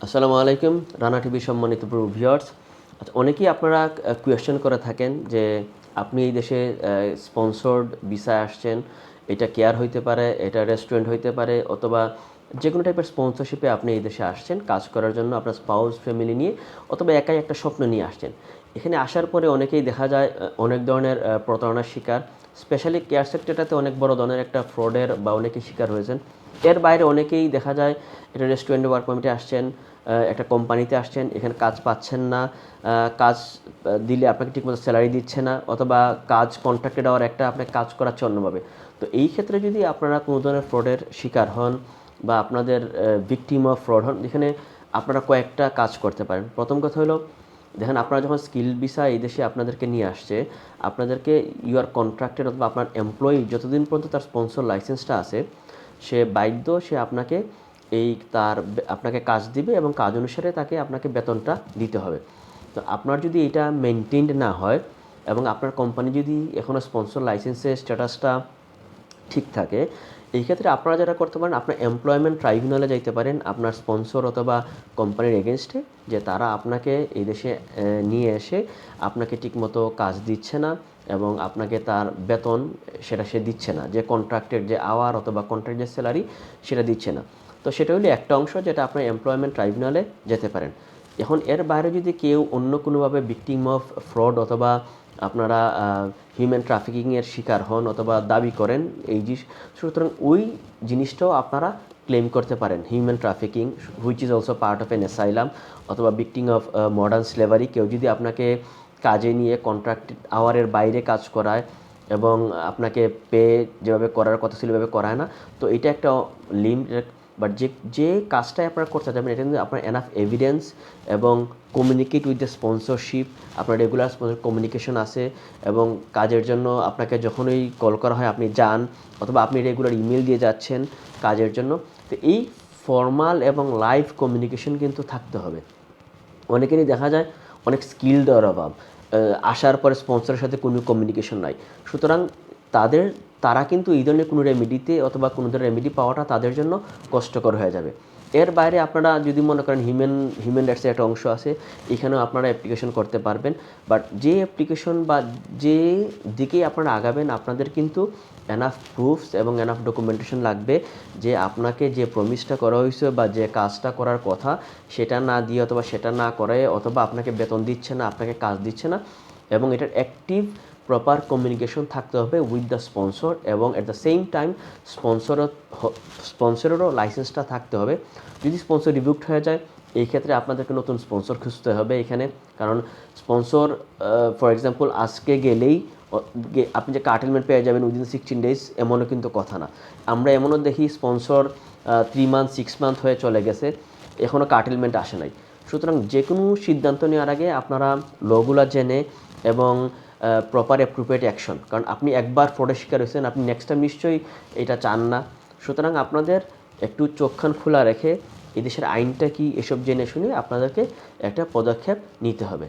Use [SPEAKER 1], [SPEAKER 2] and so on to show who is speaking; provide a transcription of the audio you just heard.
[SPEAKER 1] আসসালামু আলাইকুম রানা টিভি সম্মানিত ভিউয়ার্স। আচ্ছা, অনেকেই আপনারা কোয়েশ্চেন করে থাকেন যে আপনি এই দেশে স্পন্সর্ড ভিসায় আসছেন, এটা কেয়ার হইতে পারে, এটা রেস্টুরেন্ট হইতে পারে, অথবা যে কোনো টাইপের স্পন্সরশিপে আপনি এই দেশে আসছেন কাজ করার জন্য আপনার স্পাউস ফ্যামিলি নিয়ে, অথবা একাই একটা স্বপ্ন নিয়ে আসছেন। এখানে আসার পরে অনেকেই দেখা যায় অনেক ধরনের প্রতারণার শিকার, স্পেশালি কেয়ার সেক্টরটাতে অনেক বড় ধরনের একটা ফ্রডের বা অনেকেই শিকার হয়েছেন। এর বাইরে অনেকেই দেখা যায় এটা রেস্টুরেন্টে ওয়ার্ক পারমিটে আসছেন, একটা কোম্পানিতে আসছেন, এখানে কাজ পাচ্ছেন না, কাজ দিলে আপনাকে ঠিকমতো স্যালারি দিচ্ছে না, অথবা কাজ কন্ট্রাক্টেড হওয়ার একটা আপনাকে কাজ করাচ্ছে অন্যভাবে। তো এই ক্ষেত্রে যদি আপনারা কোনো ধরনের ফ্রডের শিকার হন বা আপনাদের ভিকটিম অফ ফ্রড হন, এখানে আপনারা কয়েকটা কাজ করতে পারেন। প্রথম কথা হলো, দেখেন আপনারা যখন স্কিল ভিসা এই দেশে আপনাদেরকে নিয়ে আসছে, আপনাদেরকে ইউ আর কন্ট্রাক্টেড অথবা আপনার এমপ্লয়ি যতদিন পর্যন্ত তার স্পন্সর লাইসেন্সটা আছে, সে বাধ্য, সে আপনাকে আপনাকে কাজ দিবে এবং কাজ অনুসারে আপনাকে বেতনটা দিতে হবে। তো আপনার যদি এটা মেনটেনড না হয় এবং আপনার কোম্পানি যদি এখনও স্পন্সর লাইসেন্সের স্ট্যাটাসটা ঠিক থাকে, এই ক্ষেত্রে আপনারা যেটা করতে পারেন, আপনার এমপ্লয়মেন্ট ট্রাইব্যুনালে যাইতে পারেন আপনার স্পন্সর অথবা কোম্পানির এগেনস্টে, যে তারা আপনাকে এই দেশে নিয়ে এসে আপনাকে ঠিকমতো কাজ দিচ্ছে না এবং আপনাকে তার বেতন সেটা সে দিচ্ছে না, যে কন্ট্রাক্টের যে আওয়ার অথবা কন্ট্রাক্ট যে স্যালারি সেটা দিচ্ছে না। তো সেটা হলো একটা অংশ যেটা আপনার এমপ্লয়মেন্ট ট্রাইব্যুনালে যেতে পারেন। এখন এর বাইরে যদি কেউ অন্য কোনোভাবে ভিকটিম অফ ফ্রড অথবা আপনারা হিউম্যান ট্রাফিকিংয়ের শিকার হন অথবা দাবি করেন এই জিনিস, সুতরাং ওই জিনিসটাও আপনারা ক্লেম করতে পারেন। Human trafficking which is also part of N asylum, অথবা ভিকটিম অফ মডার্ন স্লেভারি, কেউ যদি আপনাকে কাজে নিয়ে কন্ট্রাক্ট আওয়ারের বাইরে কাজ করায় এবং আপনাকে পে যেভাবে করার কথা ছিল সেভাবে করায় না, তো এটা একটা লিমিট। বাট যে কাজটাই আপনারা করতে যাবেন, এটা কিন্তু আপনার এনাফ এভিডেন্স এবং কমিউনিকেট উইথ দ্য স্পন্সরশিপ, আপনার রেগুলার স্পন্সর কমিউনিকেশন আছে, এবং কাজের জন্য আপনাকে যখনই কল করা হয় আপনি যান, অথবা আপনি রেগুলার ইমেল দিয়ে যাচ্ছেন কাজের জন্য। তো এই ফর্মাল এবং লাইভ কমিউনিকেশন কিন্তু থাকতে হবে। অনেকেরই দেখা যায় অনেক স্কিল দেওয়ার অভাব, আসার পরে স্পন্সরের সাথে কোনো কমিউনিকেশন নাই, সুতরাং তারা কিন্তু এই ধরনের কোনো রেমেডিতে অথবা কোনো ধরনের রেমেডি পাওয়াটা তাদের জন্য কষ্টকর হয়ে যাবে। এর বাইরে আপনারা যদি মনে করেন হিউম্যান রাইটসের একটা অংশ আছে, এখানেও আপনারা অ্যাপ্লিকেশন করতে পারবেন। বাট যে অ্যাপ্লিকেশন বা যে দিকেই আপনারা আগাবেন, আপনাদের কিন্তু এনাফ প্রুফস এবং এনাফ ডকুমেন্টেশন লাগবে যে আপনাকে যে প্রমিসটা করা হয়েছে বা যে কাজটা করার কথা সেটা না দিয়ে অথবা সেটা না করে, অথবা আপনাকে বেতন দিচ্ছে না, আপনাকে কাজ দিচ্ছে না, এবং এটার অ্যাক্টিভ প্রপার কমিউনিকেশন থাকতে হবে উইথ দ্য স্পন্সর, এবং অ্যাট দ্য সেম টাইম স্পন্সরেরও লাইসেন্সটা থাকতে হবে। যদি স্পন্সর রিভুক্ট হয়ে যায়, এই ক্ষেত্রে আপনাদেরকে নতুন স্পন্সর খুঁজতে হবে এখানে। কারণ স্পন্সর ফর এক্সাম্পল আজকে গেলেই আপনি যে কার্টেলমেন্ট পেয়ে যাবেন উইদিন 16 days, এমনও কিন্তু কথা না। আমরা এমনও দেখি স্পন্সর 3 month 6 month হয়ে চলে গেছে, এখনও কার্টেলমেন্ট আসে নাই। সুতরাং যে কোনো সিদ্ধান্ত নেওয়ার আগে আপনারা লগুলা জেনে এবং প্রপার অ্যাপ্রোপ্রিয়েট অ্যাকশন, কারণ আপনি একবার ফ্রডের শিকার হয়েছেন, আপনি নেক্সট টাইম নিশ্চয়ই এটা চান না। সুতরাং আপনাদের একটু চোখ কান খোলা রেখে এই দেশের আইনটা কি এসব জেনে শুনে আপনাদেরকে একটা পদক্ষেপ নিতে হবে।